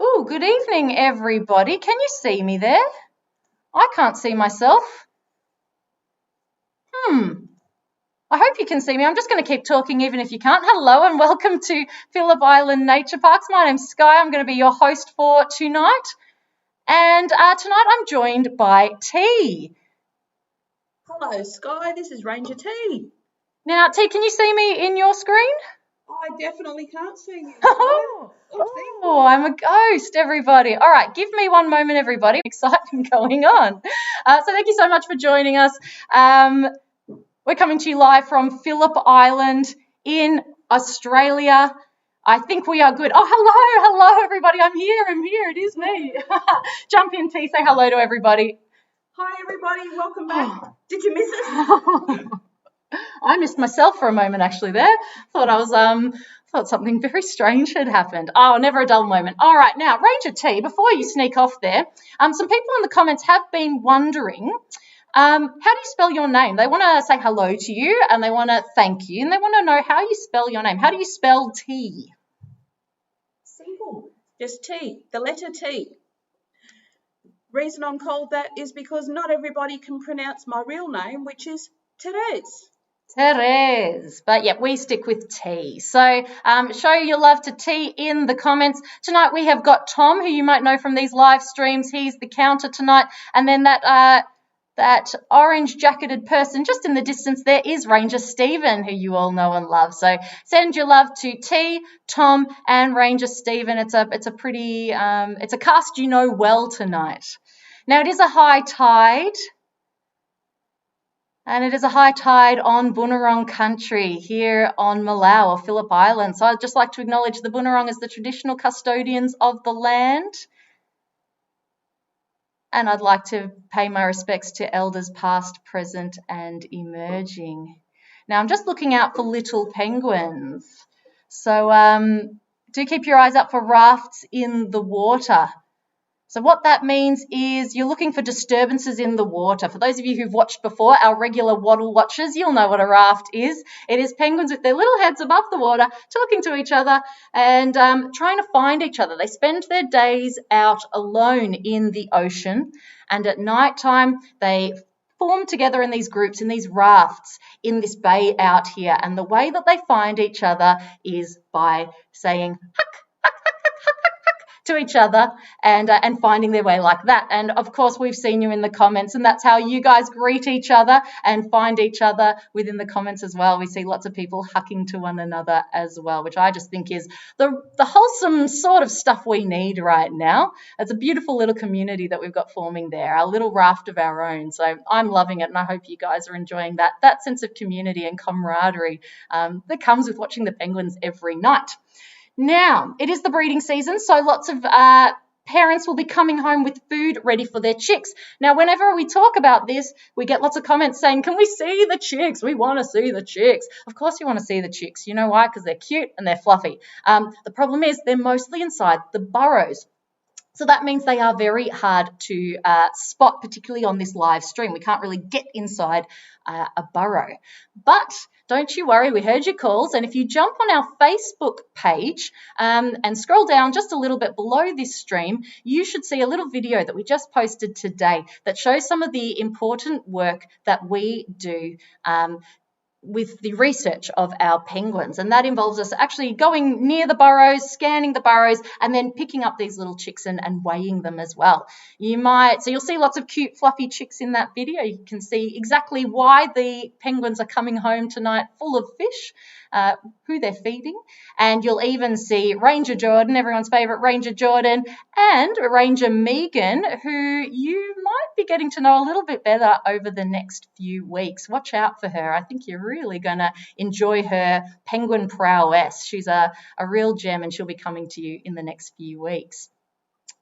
Oh, good evening, everybody. Can you see me there? I can't see myself. I hope you can see me. I'm just going to keep talking even if you can't. Hello and welcome to Phillip Island Nature Parks. My name's Sky. I'm going to be your host for tonight. And tonight I'm joined by T. Hello, Sky. This is Ranger T. Now, T, can you see me in your screen? I definitely can't see you. Oh, I'm a ghost, everybody. All right, give me one moment, everybody. Exciting going on. So thank you so much for joining us. We're coming to you live from Phillip Island in Australia. I think we are good. Oh, hello, everybody. I'm here. It is me. Jump in, T. Say hello to everybody. Hi, everybody. Welcome back. Did you miss us? I missed myself for a moment, actually. There, thought something very strange had happened. Oh, never a dull moment. All right, now Ranger T. Before you sneak off there, some people in the comments have been wondering. How do you spell your name? They want to say hello to you and they want to thank you and they want to know how you spell your name. How do you spell T? Simple. Just T, the letter T. Reason I'm called that is because not everybody can pronounce my real name, which is Therese. Therese, but yeah, we stick with T. So show your love to T in the comments. Tonight we have got Tom, who you might know from these live streams. He's the counter tonight. And then that orange jacketed person just in the distance there is Ranger Stephen, who you all know and love. So send your love to T, Tom, and Ranger Stephen. It's a pretty it's a cast you know well tonight. Now it is a high tide. And it is a high tide on Boonwurrung country here on Malau or Phillip Island. So I'd just like to acknowledge the Boonwurrung as the traditional custodians of the land. And I'd like to pay my respects to elders past, present and emerging. Now I'm just looking out for little penguins. So do keep your eyes up for rafts in the water. So what that means is you're looking for disturbances in the water. For those of you who've watched before, our regular waddle watchers, you'll know what a raft is. It is penguins with their little heads above the water, talking to each other and trying to find each other. They spend their days out alone in the ocean, and at night time they form together in these groups, in these rafts, in this bay out here. And the way that they find each other is by saying, "Huck," to each other and finding their way like that. And of course we've seen you in the comments, and that's how you guys greet each other and find each other within the comments as well. We see lots of people hucking to one another as well, which I just think is the wholesome sort of stuff we need right now. It's a beautiful little community that we've got forming there, our little raft of our own. So I'm loving it, and I hope you guys are enjoying that sense of community and camaraderie that comes with watching the penguins every night. Now, it is the breeding season, so lots of parents will be coming home with food ready for their chicks. Now, whenever we talk about this, we get lots of comments saying, "Can we see the chicks? We want to see the chicks." Of course you want to see the chicks. You know why? Because they're cute and they're fluffy. The problem is they're mostly inside the burrows. So that means they are very hard to spot, particularly on this live stream. We can't really get inside a burrow. But don't you worry, we heard your calls. And if you jump on our Facebook page and scroll down just a little bit below this stream, you should see a little video that we just posted today that shows some of the important work that we do with the research of our penguins, and that involves us actually going near the burrows, scanning the burrows, and then picking up these little chicks and weighing them as well. So you'll see lots of cute fluffy chicks in that video. You can see exactly why the penguins are coming home tonight full of fish, who they're feeding, and you'll even see Ranger Jordan, everyone's favourite Ranger Jordan, and Ranger Megan, who you might be getting to know a little bit better over the next few weeks. Watch out for her. I think you're really going to enjoy her penguin prowess. She's a real gem, and she'll be coming to you in the next few weeks.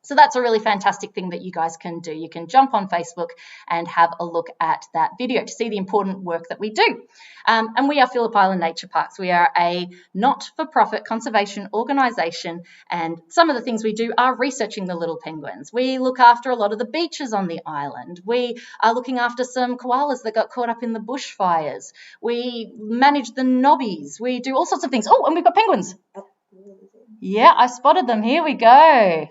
So that's a really fantastic thing that you guys can do. You can jump on Facebook and have a look at that video to see the important work that we do. And we are Phillip Island Nature Parks. We are a not-for-profit conservation organisation, and some of the things we do are researching the little penguins. We look after a lot of the beaches on the island. We are looking after some koalas that got caught up in the bushfires. We manage the knobbies. We do all sorts of things. Oh, and we've got penguins. Yeah, I spotted them. Here we go.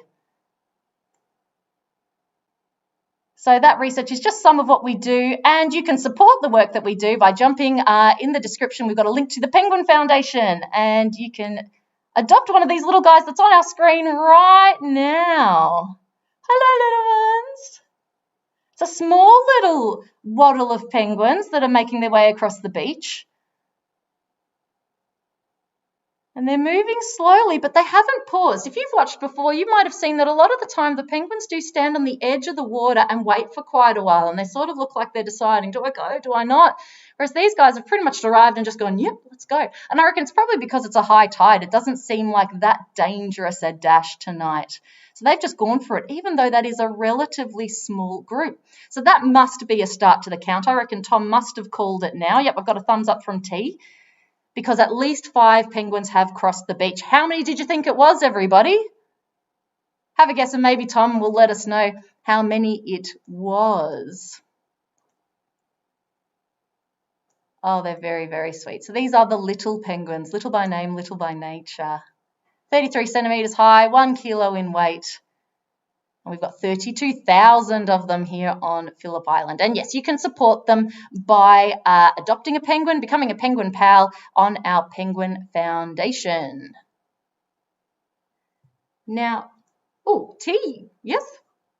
So that research is just some of what we do, and you can support the work that we do by jumping in the description. We've got a link to the Penguin Foundation, and you can adopt one of these little guys that's on our screen right now. Hello, little ones. It's a small little waddle of penguins that are making their way across the beach. And they're moving slowly, but they haven't paused. If you've watched before, you might have seen that a lot of the time the penguins do stand on the edge of the water and wait for quite a while, and they sort of look like they're deciding, do I go, do I not? Whereas these guys have pretty much arrived and just gone, yep, let's go. And I reckon it's probably because it's a high tide. It doesn't seem like that dangerous a dash tonight. So they've just gone for it, even though that is a relatively small group. So that must be a start to the count. I reckon Tom must have called it now. Yep, I've got a thumbs up from T, because at least 5 penguins have crossed the beach. How many did you think it was, everybody? Have a guess, and maybe Tom will let us know how many it was. Oh, they're very, very sweet. So these are the little penguins, little by name, little by nature. 33 centimetres high, 1 kilo in weight. And we've got 32,000 of them here on Phillip Island. And yes, you can support them by adopting a penguin, becoming a penguin pal on our Penguin Foundation. Now, oh, T, yes?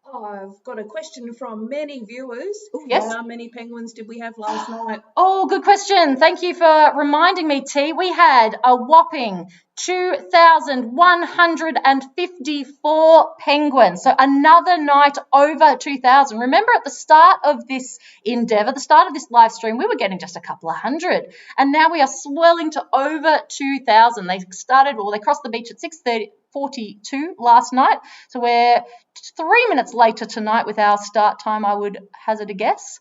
I've got a question from many viewers. Ooh, yes. How many penguins did we have last night? Oh, good question. Thank you for reminding me, T. We had a whopping 2,154 penguins. So another night over 2,000. Remember at the start of this endeavour, the start of this live stream, we were getting just a couple of hundred. And now we are swelling to over 2,000. They crossed the beach at 6:42 last night. So we're 3 minutes later tonight with our start time, I would hazard a guess.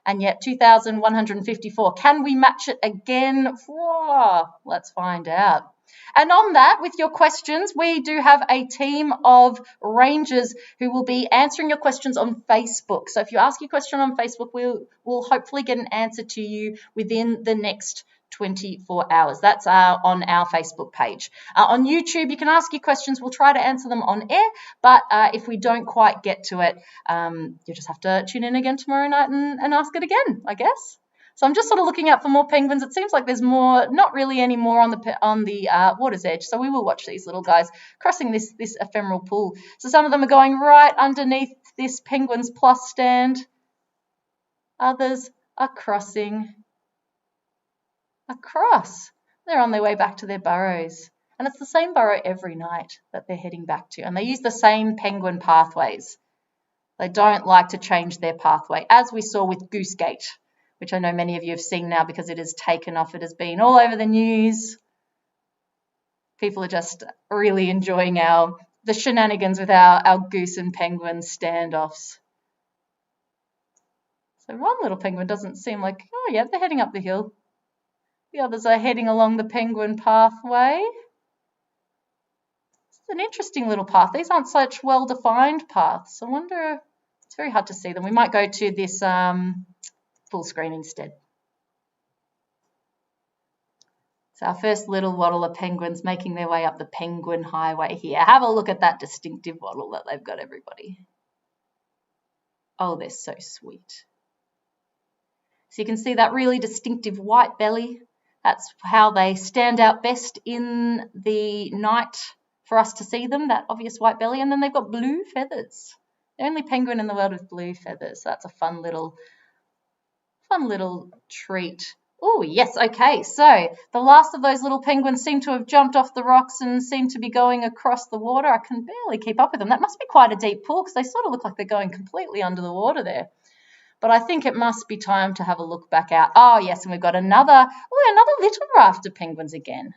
And yet 2,154. Can we match it again? Whoa, let's find out. And on that, with your questions, we do have a team of rangers who will be answering your questions on Facebook. So if you ask your question on Facebook, we'll hopefully get an answer to you within the next 24 hours. That's on our Facebook page. On YouTube, you can ask your questions. We'll try to answer them on air, but if we don't quite get to it, you just have to tune in again tomorrow night and ask it again, I guess. So I'm just sort of looking out for more penguins. It seems like there's more, not really any more on the water's edge. So we will watch these little guys crossing this ephemeral pool. So some of them are going right underneath this Penguins Plus stand. Others are crossing across. They're on their way back to their burrows. And it's the same burrow every night that they're heading back to. And they use the same penguin pathways. They don't like to change their pathway, as we saw with Goosegate, which I know many of you have seen now because it has taken off. It has been all over the news. People are just really enjoying the shenanigans with our goose and penguin standoffs. So one little penguin doesn't seem like, oh yeah, they're heading up the hill. The others are heading along the penguin pathway. It's an interesting little path. These aren't such well-defined paths. I wonder, it's very hard to see them. We might go to this full screen instead. So our first little waddle of penguins making their way up the Penguin Highway here. Have a look at that distinctive waddle that they've got, everybody. Oh, they're so sweet. So you can see that really distinctive white belly. That's how they stand out best in the night for us to see them, that obvious white belly. And then they've got blue feathers. The only penguin in the world with blue feathers. So that's a fun little treat. Oh, yes, okay. So the last of those little penguins seem to have jumped off the rocks and seem to be going across the water. I can barely keep up with them. That must be quite a deep pool because they sort of look like they're going completely under the water there. But I think it must be time to have a look back out. Oh, yes, and we've got another little raft of penguins again.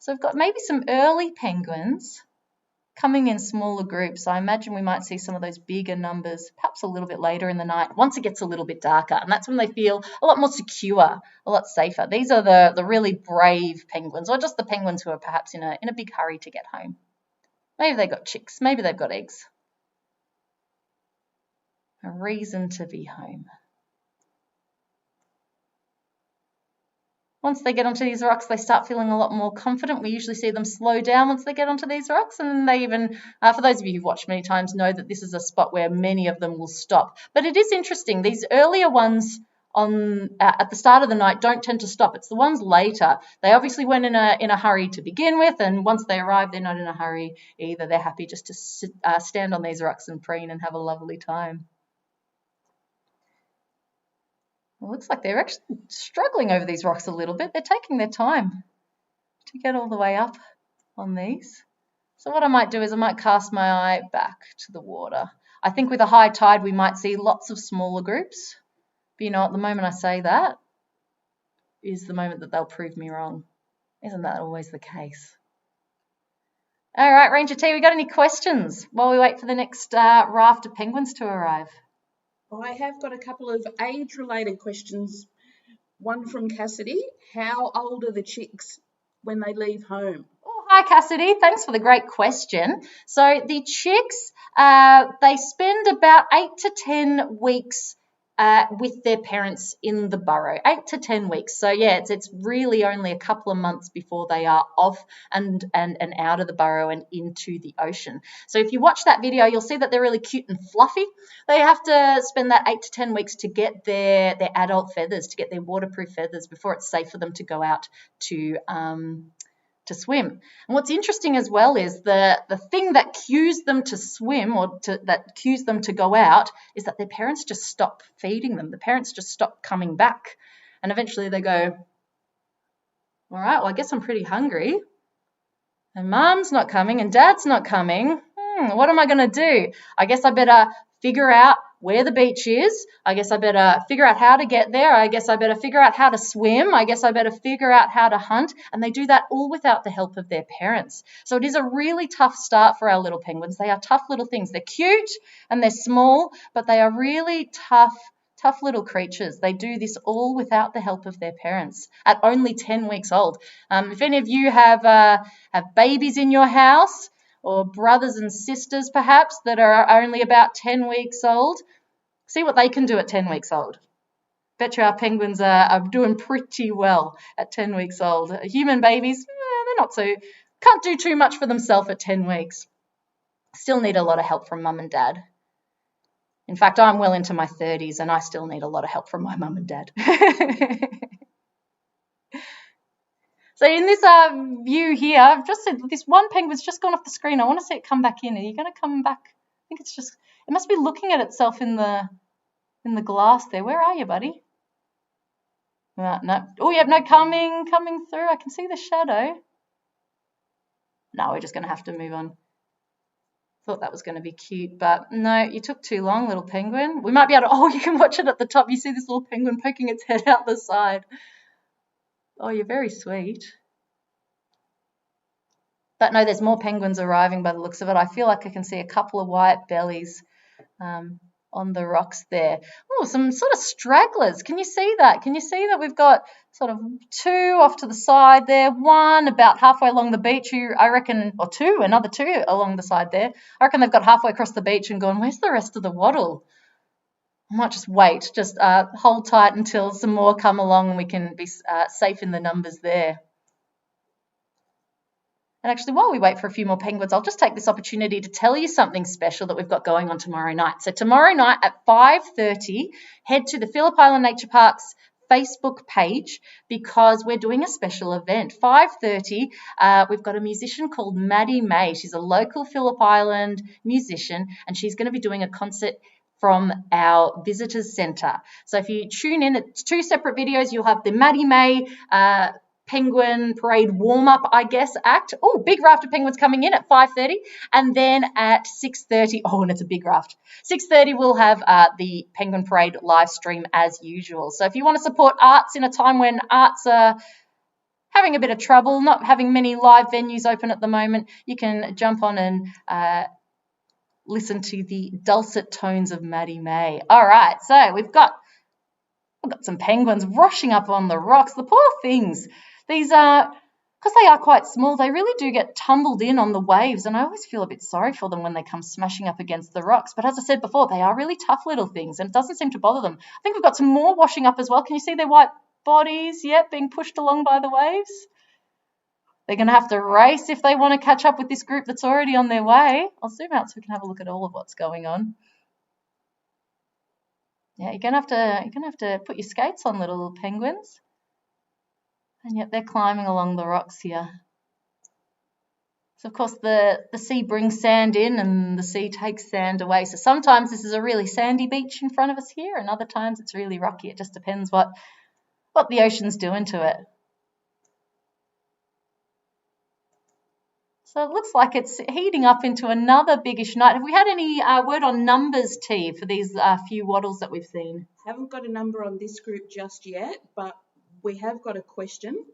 So we've got maybe some early penguins coming in smaller groups. I imagine we might see some of those bigger numbers perhaps a little bit later in the night once it gets a little bit darker. And that's when they feel a lot more secure, a lot safer. These are the really brave penguins, or just the penguins who are perhaps in a big hurry to get home. Maybe they've got chicks. Maybe they've got eggs. A reason to be home. Once they get onto these rocks, they start feeling a lot more confident. We usually see them slow down once they get onto these rocks, and they even, for those of you who've watched many times, know that this is a spot where many of them will stop. But it is interesting. These earlier ones at the start of the night don't tend to stop. It's the ones later. They obviously went in a hurry to begin with, and once they arrive, they're not in a hurry either. They're happy just to stand on these rocks and preen and have a lovely time. It looks like they're actually struggling over these rocks a little bit. They're taking their time to get all the way up on these. So what I might do is I might cast my eye back to the water. I think with a high tide we might see lots of smaller groups. But you know what, the moment I say that is the moment that they'll prove me wrong. Isn't that always the case? All right, Ranger T, we got any questions while we wait for the next raft of penguins to arrive? I have got a couple of age-related questions. One from Cassidy. How old are the chicks when they leave home? Oh, hi, Cassidy. Thanks for the great question. So the chicks, they spend about 8 to 10 weeks with their parents in the burrow, 8 to 10 weeks. So yeah, it's really only a couple of months before they are off and out of the burrow and into the ocean. So if you watch that video, you'll see that they're really cute and fluffy. They have to spend that 8 to 10 weeks to get their adult feathers, to get their waterproof feathers before it's safe for them to go out to swim. And what's interesting as well is the thing that cues them to swim or that cues them to go out is that their parents just stop feeding them. The parents just stop coming back. And eventually they go, all right, well, I guess I'm pretty hungry. And Mom's not coming and Dad's not coming. What am I going to do? I guess I better figure out where the beach is. I guess I better figure out how to get there. I guess I better figure out how to swim. I guess I better figure out how to hunt. And they do that all without the help of their parents. So it is a really tough start for our little penguins. They are tough little things. They're cute and they're small, but they are really tough little creatures. They do this all without the help of their parents at only 10 weeks old. If any of you have babies in your house, or brothers and sisters perhaps that are only about 10 weeks old, see what they can do at 10 weeks old. Bet you our penguins are doing pretty well at 10 weeks old. Human babies, they're not so, can't do too much for themselves at 10 weeks. Still need a lot of help from mum and dad. In fact, I'm well into my 30s and I still need a lot of help from my mum and dad. So in this view here, I've just said this one penguin's just gone off the screen. I want to see it come back in. Are you going to come back? I think it's just, it must be looking at itself in the glass there. Where are you, buddy? No. Oh, you have no coming through. I can see the shadow. No, we're just going to have to move on. Thought that was going to be cute, but no, you took too long, little penguin. We might be able to, oh, you can watch it at the top. You see this little penguin poking its head out the side. Oh, you're very sweet. But no, there's more penguins arriving by the looks of it. I feel like I can see a couple of white bellies on the rocks there. Oh, some sort of stragglers. Can you see that? Can you see that we've got sort of 2 off to the side there, 1 about halfway along the beach, I reckon, or 2, another 2 along the side there. I reckon they've got halfway across the beach and gone, where's the rest of the waddle? I might just wait, just hold tight until some more come along and we can be safe in the numbers there. And actually, while we wait for a few more penguins, I'll just take this opportunity to tell you something special that we've got going on tomorrow night. So tomorrow night at 5:30, head to the Phillip Island Nature Park's Facebook page because we're doing a special event. 5:30, we've got a musician called Maddie May. She's a local Phillip Island musician and she's going to be doing a concert from our visitors centre. So if you tune in, it's 2 separate videos. You'll have the Maddie May Penguin Parade warm-up, I guess, act. Oh, big raft of penguins coming in at 5:30. And then at 6:30, oh, and it's a big raft. 6:30, we'll have the Penguin Parade live stream as usual. So if you want to support arts in a time when arts are having a bit of trouble, not having many live venues open at the moment, you can jump on and listen to the dulcet tones of Maddie May. All right, so we've got some penguins rushing up on the rocks. The poor things. These are, because they are quite small, they really do get tumbled in on the waves, and I always feel a bit sorry for them when they come smashing up against the rocks. But as I said before, they are really tough little things, and it doesn't seem to bother them. I think we've got some more washing up as well. Can you see their white bodies, yep, being pushed along by the waves. They're going to have to race if they want to catch up with this group that's already on their way. I'll zoom out so we can have a look at all of what's going on. Yeah, you're going to have to put your skates on, little penguins. And yet they're climbing along the rocks here. So, of course, the sea brings sand in and the sea takes sand away. So sometimes this is a really sandy beach in front of us here, and other times it's really rocky. It just depends what the ocean's doing to it. So it looks like it's heating up into another biggish night. Have we had any word on numbers, T, for these few wattles that we've seen? Haven't got a number on this group just yet, but we have got a question.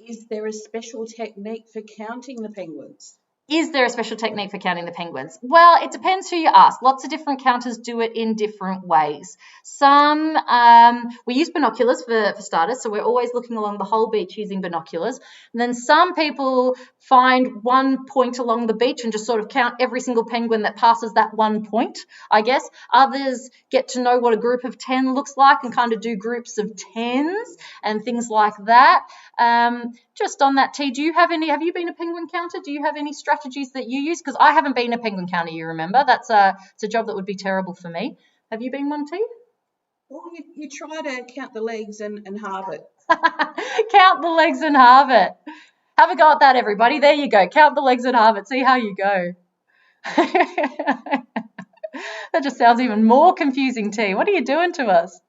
Is there a special technique for counting the penguins? Is there a special technique for counting the penguins? Well, it depends who you ask. Lots of different counters do it in different ways. Some, we use binoculars for starters, so we're always looking along the whole beach using binoculars. And then some people find one point along the beach and just sort of count every single penguin that passes that one point, I guess. Others get to know what a group of 10 looks like and kind of do groups of 10s and things like that. Just on that, T, have you been a penguin counter? Do you have any strategies that you use? Because I haven't been a penguin counter, you remember. It's a job that would be terrible for me. Have you been one, T? Well, you try to count the legs and halve it. Count the legs and halve it. Have a go at that, everybody. There you go. Count the legs and halve it. See how you go. That just sounds even more confusing, T. What are you doing to us?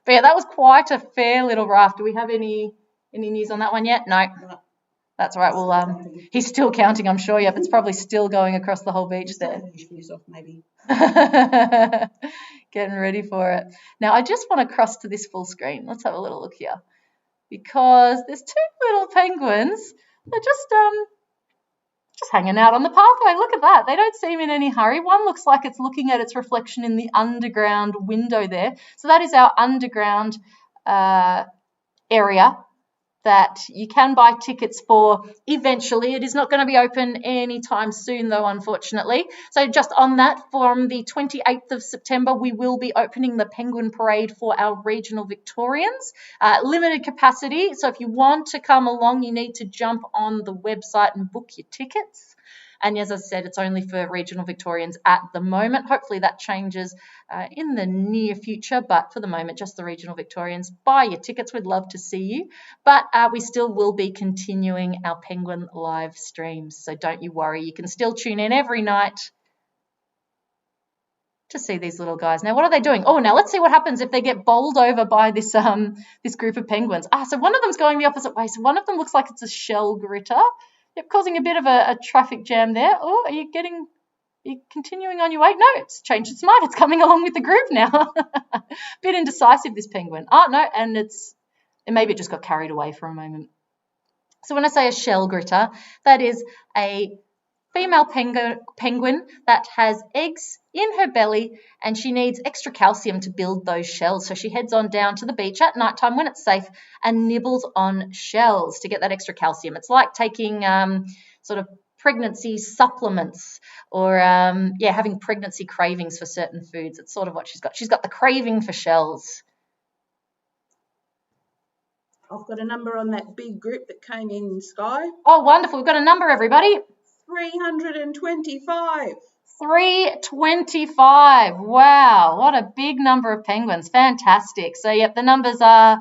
But yeah, that was quite a fair little raft. Do we have any news on that one yet? No. That's all right. Well, he's still counting, I'm sure. Yep, it's probably still going across the whole beach there. Off, maybe. Getting ready for it. Now, I just want to cross to this full screen. Let's have a little look here. Because there's two little penguins. They're just hanging out on the pathway. Look at that. They don't seem in any hurry. One looks like it's looking at its reflection in the underground window there. So that is our underground area that you can buy tickets for eventually. It is not going to be open anytime soon, though, unfortunately. So just on that, from the 28th of September, we will be opening the Penguin Parade for our regional Victorians. Limited capacity, so if you want to come along, you need to jump on the website and book your tickets. And as I said, it's only for regional Victorians at the moment. Hopefully that changes in the near future, but for the moment, just the regional Victorians. Buy your tickets. We'd love to see you. But we still will be continuing our Penguin live streams, so don't you worry. You can still tune in every night to see these little guys. Now, what are they doing? Oh, now let's see what happens if they get bowled over by this this group of penguins. So one of them's going the opposite way. So one of them looks like it's a shell gritter. Yep, causing a bit of a traffic jam there. Oh, are you continuing on your way? No, it's changed its mind. It's coming along with the group now. Bit indecisive, this penguin. Oh, no, and maybe it just got carried away for a moment. So when I say a shell gritter, that is a female penguin that has eggs in her belly, and she needs extra calcium to build those shells. So she heads on down to the beach at nighttime when it's safe and nibbles on shells to get that extra calcium. It's like taking sort of pregnancy supplements or having pregnancy cravings for certain foods. It's sort of what she's got. She's got the craving for shells. I've got a number on that big group that came in, Sky. Oh, wonderful. We've got a number, everybody. 325. 325. Wow, what a big number of penguins. Fantastic. So, yep, the numbers are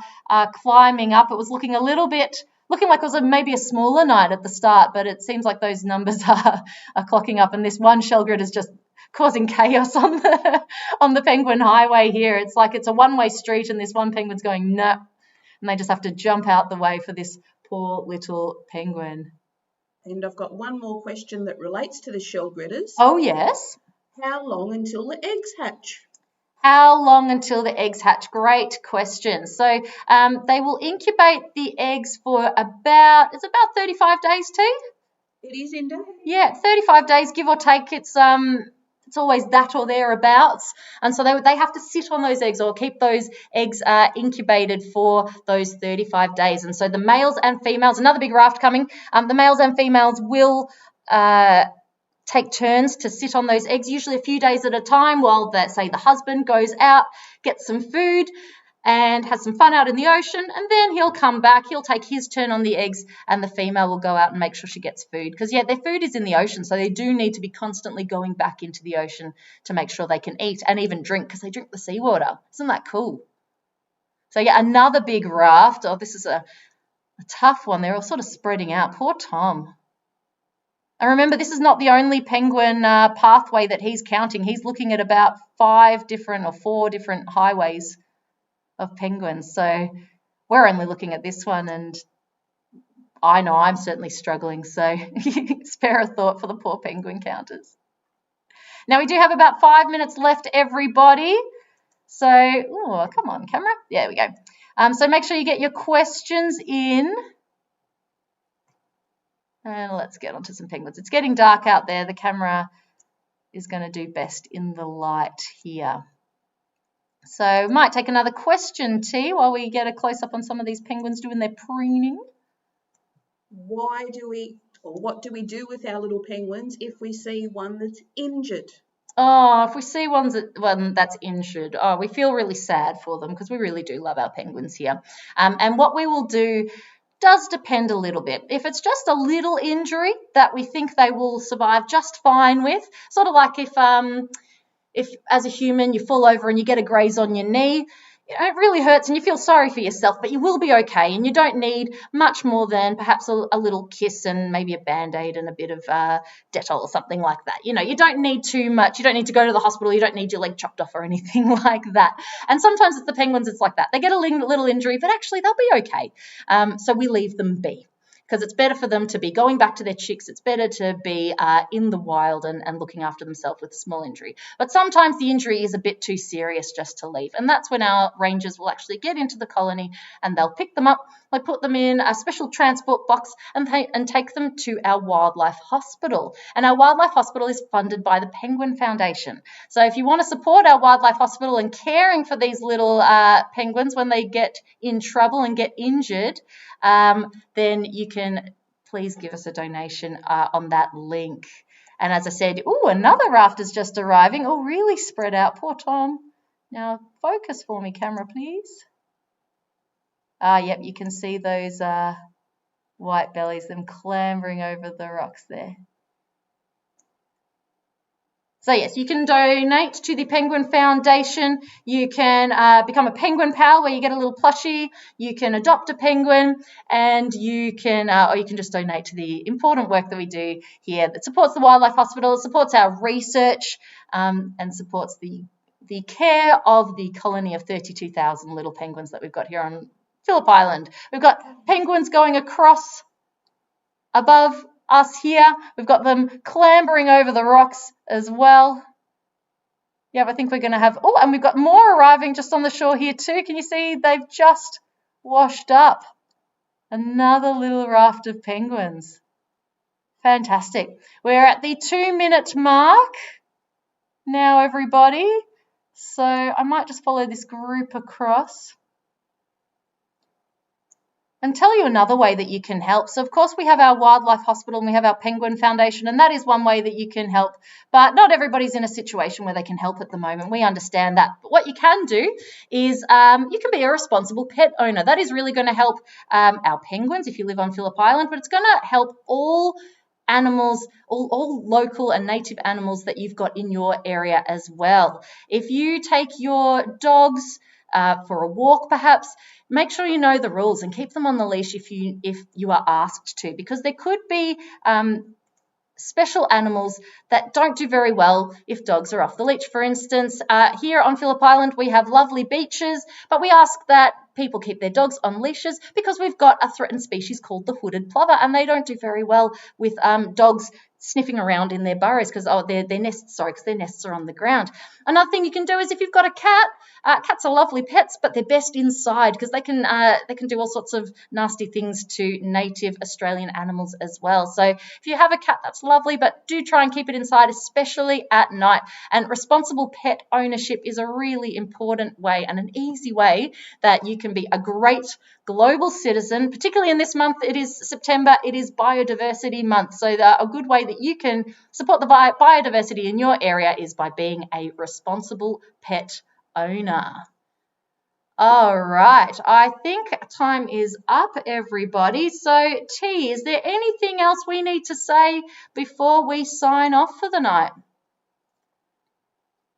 climbing up. It was looking like it was maybe a smaller night at the start, but it seems like those numbers are clocking up, and this one shell grid is just causing chaos on the Penguin Highway here. It's like it's a one-way street, and this one penguin's going, no, and they just have to jump out the way for this poor little penguin. And I've got one more question that relates to the shell gritters. Oh, yes. How long until the eggs hatch? How long until the eggs hatch? Great question. So they will incubate the eggs for about 35 days, T? It is indeed. Yeah, 35 days, give or take. It's always that or thereabouts. And so they have to sit on those eggs or keep those eggs incubated for those 35 days. And so the males and females, another big raft coming, the males and females will take turns to sit on those eggs, usually a few days at a time while, say, the husband goes out, gets some food, and has some fun out in the ocean, and then he'll come back, he'll take his turn on the eggs, and the female will go out and make sure she gets food. Because, yeah, their food is in the ocean, so they do need to be constantly going back into the ocean to make sure they can eat and even drink, because they drink the seawater. Isn't that cool? So, yeah, another big raft. Oh, this is a tough one. They're all sort of spreading out. Poor Tom. And remember, this is not the only penguin pathway that he's counting. He's looking at about 4 different highways of penguins. So we're only looking at this one, and I know I'm certainly struggling. So spare a thought for the poor penguin counters. Now we do have about 5 minutes left, everybody. So, oh, come on, camera. There we go. So make sure you get your questions in. And let's get onto some penguins. It's getting dark out there. The camera is going to do best in the light here. So we might take another question, T, while we get a close-up on some of these penguins doing their preening. What do we do with our little penguins if we see one that's injured? Oh, if we see one that's injured, oh, we feel really sad for them, because we really do love our penguins here. And what we will do does depend a little bit. If it's just a little injury that we think they will survive just fine with, sort of like if as a human you fall over and you get a graze on your knee, it really hurts and you feel sorry for yourself, but you will be okay, and you don't need much more than perhaps a little kiss and maybe a Band-Aid and a bit of Dettol or something like that. You know, you don't need too much. You don't need to go to the hospital. You don't need your leg chopped off or anything like that. And sometimes it's the penguins, it's like that. They get a little injury, but actually they'll be okay. So we leave them be, because it's better for them to be going back to their chicks. It's better to be in the wild and looking after themselves with a small injury. But sometimes the injury is a bit too serious just to leave, and that's when our rangers will actually get into the colony and they'll pick them up, they put them in a special transport box and take them to our wildlife hospital. And our wildlife hospital is funded by the Penguin Foundation. So if you want to support our wildlife hospital and caring for these little penguins when they get in trouble and get injured, then you can please give us a donation on that link. And as I said, another raft is just arriving. Oh, really spread out. Poor Tom. Now focus for me, camera, please. Yep, you can see those white bellies, them clambering over the rocks there. So yes, you can donate to the Penguin Foundation. You can become a Penguin Pal, where you get a little plushie. You can adopt a penguin, and you can, or you can just donate to the important work that we do here that supports the Wildlife Hospital, supports our research, and supports the care of the colony of 32,000 little penguins that we've got here on Phillip Island. We've got penguins going across above us here. We've got them clambering over the rocks as well. Yeah, I think we're going to have, and we've got more arriving just on the shore here too. Can you see they've just washed up? Another little raft of penguins. Fantastic. We're at the 2-minute mark now, everybody. So I might just follow this group across and tell you another way that you can help. So, of course, we have our Wildlife Hospital and we have our Penguin Foundation, and that is one way that you can help. But not everybody's in a situation where they can help at the moment. We understand that. But what you can do is you can be a responsible pet owner. That is really going to help our penguins if you live on Phillip Island, but it's going to help all animals, all local and native animals that you've got in your area as well. If you take your dogs for a walk, perhaps, make sure you know the rules and keep them on the leash if you are asked to, because there could be special animals that don't do very well if dogs are off the leash. For instance, here on Phillip Island, we have lovely beaches, but we ask that people keep their dogs on leashes because we've got a threatened species called the hooded plover, and they don't do very well with dogs sniffing around in their burrows because their nests are on the ground. Another thing you can do is if you've got a cat, cats are lovely pets, but they're best inside because they can do all sorts of nasty things to native Australian animals as well. So if you have a cat, that's lovely, but do try and keep it inside, especially at night. And responsible pet ownership is a really important way and an easy way that you can be a great global citizen, particularly in this month. It is September, it is Biodiversity Month. So a good way that you can support the biodiversity in your area is by being a responsible pet owner. All right, I think time is up, everybody. So, T, is there anything else we need to say before we sign off for the night?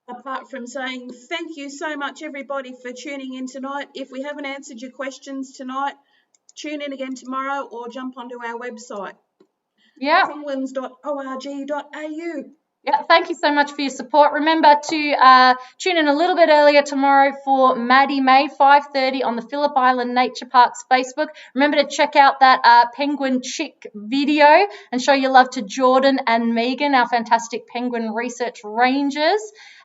Apart from saying thank you so much, everybody, for tuning in tonight. If we haven't answered your questions tonight, tune in again tomorrow or jump onto our website, penguins.org.au. Yeah, thank you so much for your support. Remember to tune in a little bit earlier tomorrow for Maddie May, 5:30 on the Phillip Island Nature Parks Facebook. Remember to check out that penguin chick video and show your love to Jordan and Megan, our fantastic penguin research rangers.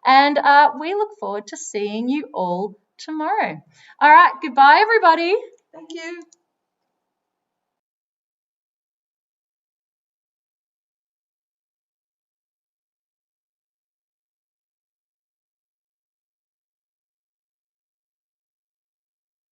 And we look forward to seeing you all tomorrow. All right, goodbye, everybody. Thank you.